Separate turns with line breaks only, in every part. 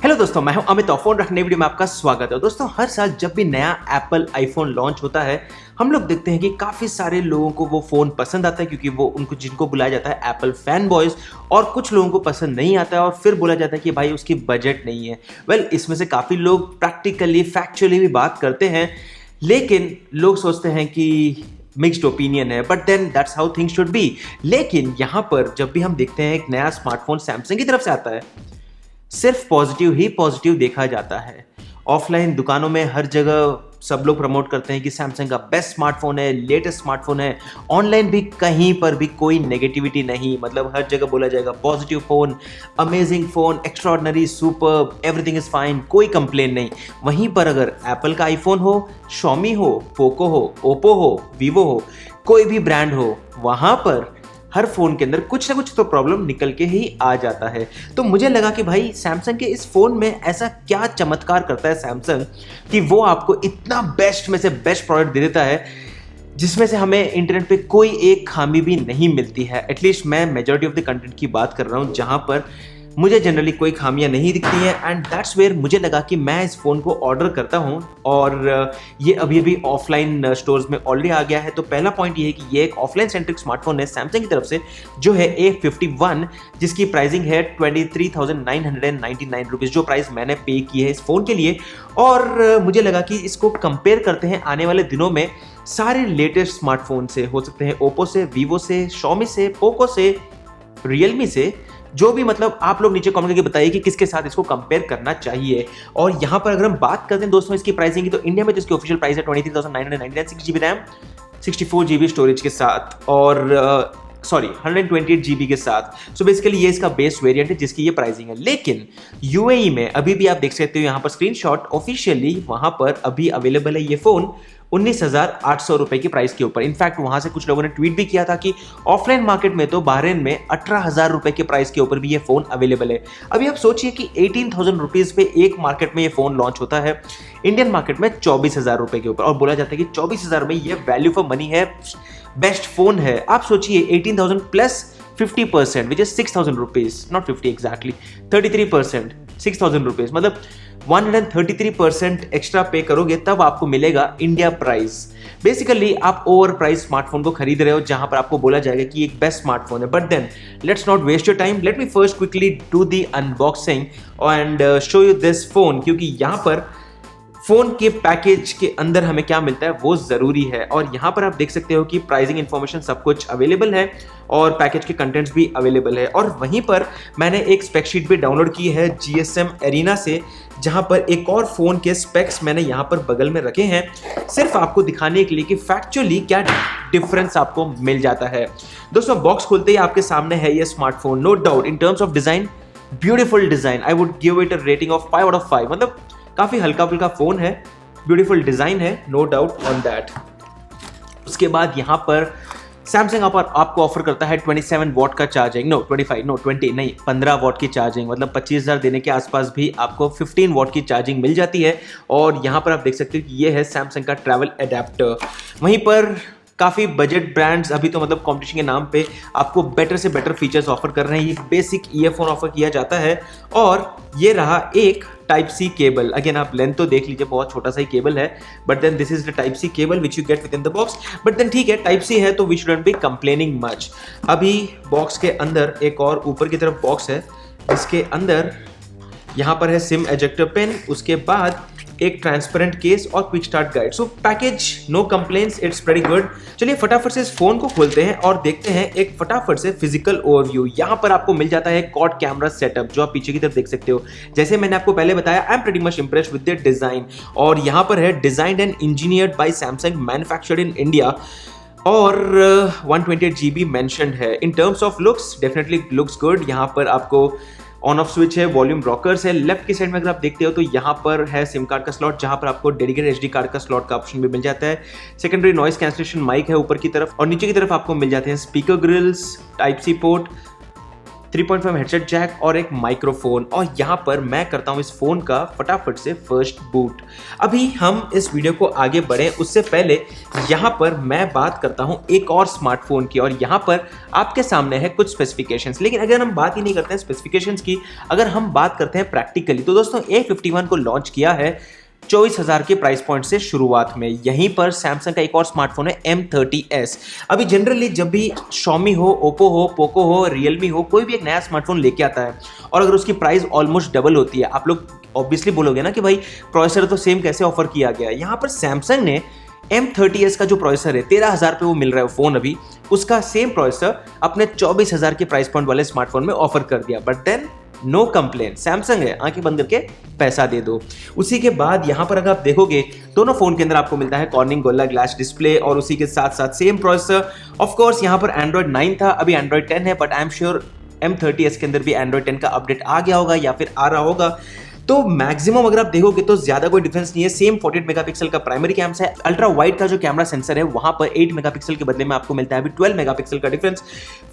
Hello दोस्तों, मैं हूं अमित और फोन रखने वीडियो में आपका स्वागत है। दोस्तों, हर साल जब भी नया एप्पल आईफोन लॉन्च होता है, हम लोग देखते हैं कि काफ़ी सारे लोगों को वो फ़ोन पसंद आता है, क्योंकि वो उनको जिनको बुलाया जाता है एप्पल फैन बॉयज़, और कुछ लोगों को पसंद नहीं आता है और फिर बोला जाता है कि भाई उसकी बजट नहीं है। इसमें से काफ़ी लोग प्रैक्टिकली फैक्चुअली भी बात करते हैं, लेकिन लोग सोचते हैं कि मिक्स्ड ओपिनियन है, but then that's how things should be. लेकिन यहाँ पर जब भी हम देखते हैं एक नया स्मार्टफोन सैमसंग की तरफ से आता है, सिर्फ पॉजिटिव ही पॉजिटिव देखा जाता है। ऑफलाइन दुकानों में हर जगह सब लोग प्रमोट करते हैं कि सैमसंग का बेस्ट स्मार्टफोन है, लेटेस्ट स्मार्टफोन है। ऑनलाइन भी कहीं पर भी कोई नेगेटिविटी नहीं, मतलब हर जगह बोला जाएगा positive phone, amazing phone, extraordinary, super, everything is fine, कोई कंप्लेन नहीं। वहीं पर अगर एप्पल का आईफोन हो, शॉमी हो, पोको हो, ओप्पो हो, वीवो हो, कोई भी ब्रांड हो, वहां पर हर फोन के अंदर कुछ ना कुछ तो प्रॉब्लम निकल के ही आ जाता है। तो मुझे लगा कि भाई सैमसंग के इस फोन में ऐसा क्या चमत्कार करता है सैमसंग कि वो आपको इतना बेस्ट में से बेस्ट प्रोडक्ट दे देता है, जिसमें से हमें इंटरनेट पे कोई एक खामी भी नहीं मिलती है। एटलीस्ट मैं मेजॉरिटी ऑफ द कंटेंट की बात कर रहा हूँ, जहाँ पर मुझे जनरली कोई खामियां नहीं दिखती है। एंड दैट्स वेयर मुझे लगा कि मैं इस फ़ोन को ऑर्डर करता हूं, और ये अभी अभी ऑफलाइन स्टोर्स में ऑलरेडी आ गया है। तो पहला पॉइंट ये है कि ये एक ऑफलाइन सेंट्रिक स्मार्टफोन है सैमसंग की तरफ से, जो है A51, जिसकी प्राइसिंग है 23,999 रुपीज़, जो प्राइस मैंने पे की है इस फ़ोन के लिए। और मुझे लगा कि इसको कंपेयर करते हैं आने वाले दिनों में सारे लेटेस्ट स्मार्टफोन से, हो सकते हैं ओप्पो से, वीवो से, शॉमी से, पोको से, रियलमी से, जो भी, मतलब आप लोग नीचे कमेंट करके बताइए कि किसके साथ इसको कंपेयर करना चाहिए। और यहाँ पर अगर हम बात करते हैं दोस्तों इसकी प्राइसिंग की, तो इंडिया में जिसकी ऑफिशियल प्राइस है 23,999, 6GB रैम, 64GB स्टोरेज के साथ, और 128GB के साथ। सो बेसिकली ये इसका बेस वेरिएंट है जिसकी ये प्राइसिंग है। लेकिन यूएई में अभी भी आप देख सकते हो यहाँ पर स्क्रीनशॉट, ऑफिशियली वहां पर अभी अवेलेबल है ये फोन 19,800 रुपए की प्राइस के ऊपर। इनफैक्ट वहां से कुछ लोगों ने ट्वीट भी किया था कि ऑफलाइन मार्केट में तो बहरीन में 18,000 रुपए के प्राइस के ऊपर भी ये फोन अवेलेबल है। अभी आप सोचिए कि 18,000 रुपीज पे एक मार्केट में ये फोन लॉन्च होता है, इंडियन मार्केट में 24,000 रुपए के ऊपर, और बोला जाता है कि 24,000 में ये वैल्यू फॉर मनी है, बेस्ट फोन है। आप सोचिए 18,000 plus 50%, which is 6,000 rupees, not 50 exactly, 33%, 6,000 rupees, मतलब 133% एक्स्ट्रा पे करोगे तब आपको मिलेगा इंडिया प्राइस। बेसिकली आप ओवर प्राइस स्मार्टफोन को खरीद रहे हो, जहां पर आपको बोला जाएगा कि एक बेस्ट स्मार्टफोन है। But then let's not waste your time, let me first quickly do the unboxing and show you this phone, क्योंकि यहां पर फोन के पैकेज के अंदर हमें क्या मिलता है वो जरूरी है। और यहाँ पर आप देख सकते हो कि प्राइसिंग इन्फॉर्मेशन सब कुछ अवेलेबल है और पैकेज के कंटेंट्स भी अवेलेबल है। और वहीं पर मैंने एक स्पेक शीट भी डाउनलोड की है GSM एरिना से, जहाँ पर एक और फोन के स्पेक्स मैंने यहाँ पर बगल में रखे हैं, सिर्फ आपको दिखाने के लिए कि फैक्चुअली क्या डिफरेंस आपको मिल जाता है। दोस्तों, बॉक्स खोलते ही आपके सामने है ये smartphone. No doubt in terms of design, beautiful design, I would give it a rating of 5 out of 5। मतलब काफी हल्का फुल्का फोन है, ब्यूटीफुल डिजाइन है, नो डाउट ऑन दैट। उसके बाद यहाँ पर सैमसंग आपको ऑफर करता है 27 वॉट का चार्जिंग, 15 वॉट की चार्जिंग, मतलब 25,000 देने के आसपास भी आपको 15 वॉट की चार्जिंग मिल जाती है। और यहाँ पर आप देख सकते हो कि ये है सैमसंग का ट्रैवल एडेप्टर। वहीं पर काफ़ी बजट ब्रांड्स अभी तो मतलब कॉम्पिटिशन के नाम पे आपको बेटर से बेटर फीचर्स ऑफर कर रहे हैं। ये बेसिक ईयरफोन ऑफर किया जाता है, और ये रहा एक टाइप सी केबल। अगेन आप लेंथ तो देख लीजिए, बहुत छोटा सा ही केबल है, but then this is the type C cable which you get within the box. But then ठीक है, टाइप सी है तो we shouldn't be complaining much. अभी बॉक्स के अंदर एक और ऊपर की तरफ बॉक्स है, जिसके अंदर यहाँ पर है सिम एजेक्टर पेन, उसके बाद एक ट्रांसपेरेंट केस और quick start guide. So package no complaints, it's pretty good. चलिए फटाफट से इस फोन को खोलते हैं और देखते हैं एक फटाफट से फिजिकल ओवरव्यू। यहाँ पर आपको मिल जाता है क्वाड कैमरा सेटअप, जो आप पीछे की तरफ देख सकते हो। जैसे मैंने आपको पहले बताया, I am pretty much impressed with the design. और यहाँ पर है designed and engineered by Samsung, manufactured in India, और 128GB मेंशन्ड है। In terms of looks definitely looks good. यहाँ पर आपको ऑन ऑफ स्विच है, वॉल्यूम रॉकर्स है। लेफ्ट की साइड में अगर आप देखते हो तो यहाँ पर है सिम कार्ड का स्लॉट, जहाँ पर आपको डेडिकेटेड SD कार्ड का स्लॉट का ऑप्शन भी मिल जाता है। सेकेंडरी नॉइस कैंसलेशन माइक है ऊपर की तरफ, और नीचे की तरफ आपको मिल जाते हैं speaker grills, type C port, 3.5 headset jack और एक माइक्रोफोन। और यहाँ पर मैं करता हूँ इस फोन का फटाफट से फर्स्ट बूट। अभी हम इस वीडियो को आगे बढ़े उससे पहले यहाँ पर मैं बात करता हूँ एक और स्मार्टफोन की, और यहाँ पर आपके सामने है कुछ स्पेसिफिकेशंस। लेकिन अगर हम बात ही नहीं करते हैं स्पेसिफिकेशंस की, अगर हम बात करते हैं प्रैक्टिकली, तो दोस्तों A51 को लॉन्च किया है 24,000 के प्राइस पॉइंट से शुरुआत में। यहीं पर सैमसंग का एक और स्मार्टफोन है M30s। अभी जनरली जब भी Xiaomi हो, ओप्पो हो, पोको हो, रियलमी हो, कोई भी एक नया स्मार्टफोन लेके आता है और अगर उसकी प्राइस ऑलमोस्ट डबल होती है, आप लोग ऑब्वियसली बोलोगे ना कि भाई प्रोसेसर तो सेम कैसे ऑफर किया गया। यहाँ पर सैमसंग ने M30s का जो प्रोसेसर है 13,000 पे वो मिल रहा है फोन अभी, उसका सेम प्रोसेसर अपने 24,000 के प्राइस पॉइंट वाले स्मार्टफोन में ऑफर कर दिया। But then no complain, Samsung है, आंखें बंद करके पैसा दे दो। उसी के बाद यहाँ पर अगर आप देखोगे दोनों फोन के अंदर आपको मिलता है कॉर्निंग गोरिल्ला ग्लास डिस्प्ले और उसी के साथ साथ सेम प्रोसेसर। ऑफ कोर्स यहाँ पर एंड्रॉइड 9 था, अभी एंड्रॉइड 10 है, but I am sure M30s के अंदर भी एंड्रॉइड 10 का अपडेट आ गया होगा या फिर आ रहा होगा। तो मैक्सिमम अगर आप देखोगे तो ज्यादा कोई डिफरेंस नहीं है। सेम 48 मेगापिक्सल का प्राइमरी कैमरा है। अल्ट्रा वाइड का जो कैमरा सेंसर है वहां पर 8 मेगापिक्सल के बदले में आपको मिलता है अभी 12 मेगापिक्सल का डिफरेंस।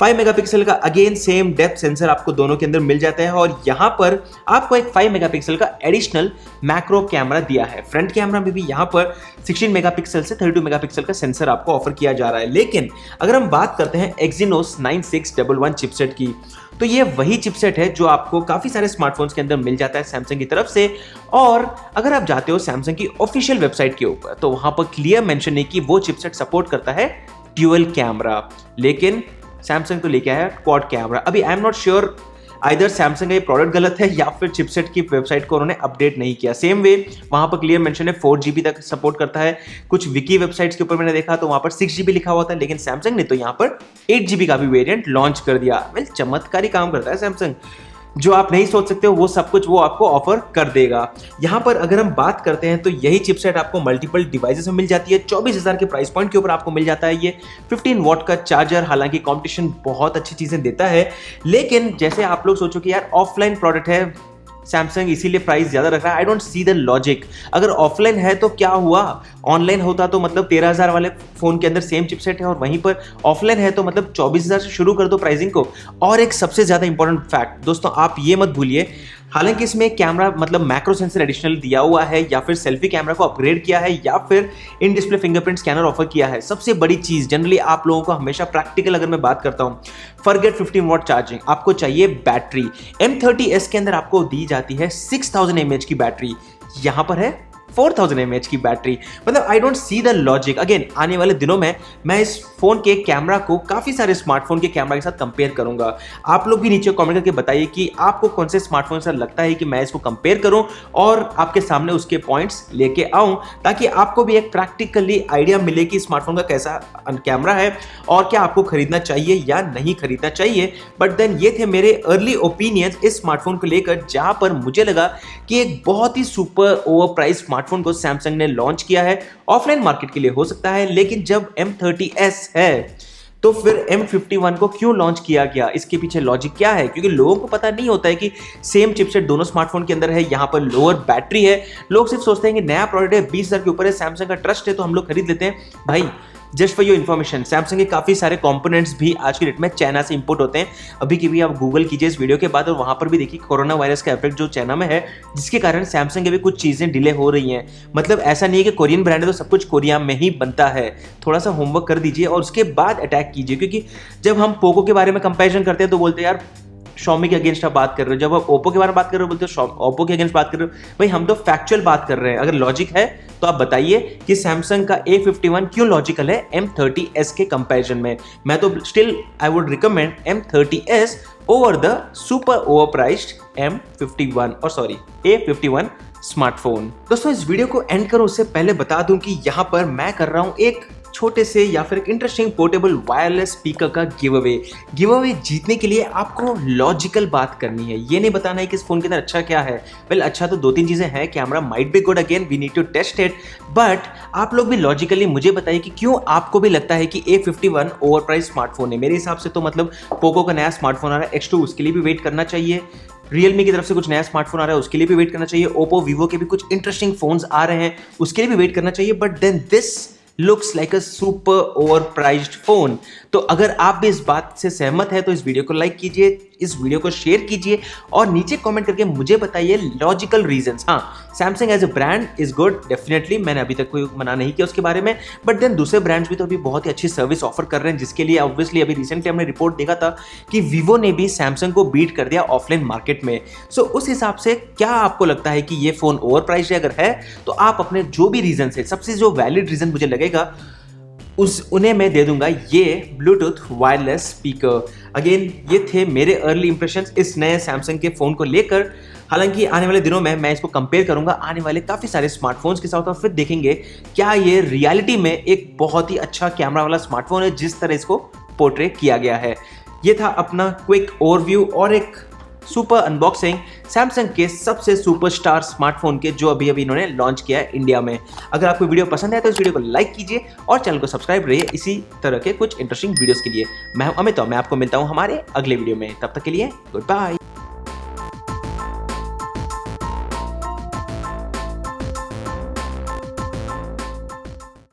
5 मेगापिक्सल का अगेन सेम डेप्थ सेंसर आपको दोनों के अंदर मिल जाता है, और यहां पर आपको एक 5 मेगापिक्सल का एडिशनल मैक्रो कैमरा दिया है। फ्रंट कैमरा में भी यहां पर 16 मेगापिक्सल से 32 मेगापिक्सल का सेंसर आपको ऑफर किया जा रहा है। लेकिन अगर हम बात करते हैं Exynos 9611 चिपसेट की, तो ये वही चिपसेट है जो आपको काफी सारे स्मार्टफोन्स के अंदर मिल जाता है सैमसंग की तरफ से। और अगर आप जाते हो सैमसंग की ऑफिशियल वेबसाइट के ऊपर तो वहां पर क्लियर मेंशन है कि वो चिपसेट सपोर्ट करता है ड्यूअल कैमरा, लेकिन सैमसंग तो लेके आया क्वाड कैमरा। अभी I am not sure either Samsung का ये प्रोडक्ट गलत है या फिर चिपसेट की वेबसाइट को उन्होंने अपडेट नहीं किया। सेम वे वहां पर क्लियर मेंशन है 4GB तक सपोर्ट करता है। कुछ विकी वेबसाइट्स के ऊपर मैंने देखा तो वहां पर 6GB लिखा हुआ था, लेकिन सैमसंग ने तो यहाँ पर 8GB का भी वेरिएंट लॉन्च कर दिया। वेल, चमत्कारी काम करता है सैमसंग, जो आप नहीं सोच सकते हो वो सब कुछ वो आपको ऑफर कर देगा। यहां पर अगर हम बात करते हैं तो यही चिपसेट आपको मल्टीपल डिवाइसेस में मिल जाती है। 24,000 के प्राइस पॉइंट के ऊपर आपको मिल जाता है ये 15 वॉट का चार्जर। हालांकि कंपटीशन बहुत अच्छी चीजें देता है, लेकिन जैसे आप लोग सोचो कि यार ऑफलाइन प्रोडक्ट है सैमसंग इसीलिए प्राइस ज्यादा रख रहा है, I don't see the logic. अगर ऑफलाइन है तो क्या हुआ, ऑनलाइन होता तो मतलब 13,000 वाले फोन के अंदर सेम चिपसेट है, और वहीं पर ऑफलाइन है तो मतलब 24,000 से शुरू कर दो प्राइसिंग को। और एक सबसे ज्यादा इंपॉर्टेंट फैक्ट दोस्तों, आप ये मत भूलिए, हालांकि इसमें कैमरा मतलब मैक्रो सेंसर एडिशनल दिया हुआ है, या फिर सेल्फी कैमरा को अपग्रेड किया है, या फिर in display fingerprint scanner offer किया है। सबसे बड़ी चीज जनरली आप लोगों को हमेशा प्रैक्टिकल अगर मैं बात करता हूं, फॉरगेट 15 वॉट चार्जिंग, आपको चाहिए बैटरी। M30s के अंदर आपको दी जाती है 6000 mAh की बैटरी, यहां पर है 4000 mAh की बैटरी। मतलब I don't see the logic. Again आने वाले दिनों में मैं इस फोन के कैमरा को काफी सारे स्मार्टफोन के कैमरा के साथ कंपेयर करूंगा। आप लोग भी नीचे कमेंट करके बताइए कि आपको कौन से स्मार्टफोन से लगता है कि मैं इसको कंपेयर करूं और आपके सामने उसके पॉइंट्स लेके आऊं, ताकि आपको भी एक प्रैक्टिकली आइडिया मिले कि स्मार्टफोन का कैसा कैमरा है और क्या आपको खरीदना चाहिए या नहीं खरीदना चाहिए। बट देन ये थे मेरे अर्ली ओपिनियंस इस स्मार्टफोन को लेकर, जहां पर मुझे लगा कि एक बहुत ही सुपर ओवर प्राइस स्मार्टफोन को सैमसंग ने लॉन्च किया है। ऑफलाइन मार्केट के लिए हो सकता है, लेकिन जब M30s है तो फिर M51 को क्यों लॉन्च किया गया, इसके पीछे लॉजिक क्या है? क्योंकि लोगों को पता नहीं होता है कि सेम चिपसेट दोनों स्मार्टफोन के अंदर है, यहाँ पर लोअर बैटरी है। लोग सिर्फ सोचते हैं कि नया प्रोडक्ट है, 20,000 के ऊपर है, सैमसंग का ट्रस्ट है तो हम लोग खरीद लेते हैं। भाई just for your information, Samsung के काफी सारे कंपोनेंट्स भी आज की डेट में चाइना से इंपोर्ट होते हैं। अभी की भी आप गूगल कीजिए इस वीडियो के बाद और वहां पर भी देखिए कोरोना वायरस का इफेक्ट जो चाइना में है, जिसके कारण सैमसंग के भी कुछ चीजें डिले हो रही हैं। मतलब ऐसा नहीं है कि कोरियन ब्रांड है तो सब कुछ कोरिया में ही बनता है। थोड़ा सा होमवर्क कर दीजिए और उसके बाद अटैक कीजिए, क्योंकि जब हम पोको के बारे में कंपेरिजन करते हैं तो बोलते हैं यार Xiaomi के अगेंस्ट आप बात कर रहे हो, जब आप ओप्पो के बारे में बात कर रहे हो बोलते हो ओप्पो के अगेंस्ट बात कर रहे हो। भाई हम तो फैक्चुअल बात कर रहे हैं, अगर लॉजिक है तो आप बताइए कि सैमसंग का A51 क्यों लॉजिकल है M30s के कंपैरिजन में। मैं तो still I would recommend M30s over the super over priced A51 smartphone. दोस्तों इस वीडियो को एंड करो उससे पहले बता दूं कि यहां पर मैं कर रहा हूं एक छोटे से या फिर एक इंटरेस्टिंग पोर्टेबल वायरलेस स्पीकर का गिव अवे जीतने के लिए आपको लॉजिकल बात करनी है। ये नहीं बताना है कि इस फोन के अंदर अच्छा क्या है। वेल अच्छा तो 2-3 चीजें हैं, camera might be good, again we need to test it, but आप लोग भी लॉजिकली मुझे बताइए कि क्यों आपको भी लगता है कि A51 ओवर प्राइस स्मार्टफोन है। मेरे हिसाब से तो मतलब पोको का नया स्मार्टफोन आ रहा है X2, उसके लिए भी वेट करना चाहिए। रियलमी की तरफ से कुछ नया स्मार्टफोन आ रहा है, उसके लिए भी वेट करना चाहिए। ओप्पो वीवो के भी कुछ इंटरेस्टिंग फोन्स आ रहे हैं, उसके लिए भी वेट करना चाहिए। But then this looks like a super overpriced phone. तो अगर आप भी इस बात से सहमत है तो इस वीडियो को लाइक कीजिए, इस वीडियो को शेयर कीजिए और नीचे कमेंट करके मुझे बताइए लॉजिकल रीजंस। हाँ, Samsung as a brand is good definitely, मैंने अभी तक कोई मना नहीं किया उसके बारे में, बट देन दूसरे ब्रांड्स भी तो अभी बहुत ही अच्छी सर्विस ऑफर कर रहे हैं, जिसके लिए ऑब्वियसली अभी रिसेंटली हमने रिपोर्ट देखा था कि वीवो ने भी सैमसंग को बीट कर दिया ऑफलाइन मार्केट में। सो उस हिसाब से क्या आपको लगता है कि ये फोन ओवर प्राइस है? अगर है तो आप अपने जो भी रीजन है, सबसे जो वैलिड रीजन मुझे लगेगा उन्हें मैं दे दूंगा ये ब्लूटूथ वायरलेस स्पीकर। अगेन ये थे मेरे अर्ली इंप्रेशंस इस नए सैमसंग के फोन को लेकर। हालांकि आने वाले दिनों में मैं इसको कंपेयर करूंगा आने वाले काफ़ी सारे स्मार्टफोन्स के साथ और फिर देखेंगे क्या ये रियलिटी में एक बहुत ही अच्छा कैमरा वाला स्मार्टफोन है जिस तरह इसको पोर्ट्रे किया गया है। ये था अपना क्विक ओवरव्यू और एक सुपर अनबॉक्सिंग सैमसंग के सबसे सुपरस्टार स्मार्टफोन के जो अभी इन्होंने लॉन्च किया है इंडिया में। अगर आपको वीडियो पसंद है तो इस वीडियो को लाइक कीजिए और चैनल को सब्सक्राइब रहिए इसी तरह के कुछ इंटरेस्टिंग वीडियोस के लिए। मैं हूं अमित और मैं आपको मिलता हूं हमारे अगले वीडियो में। तब तक के लिए गुड बाय।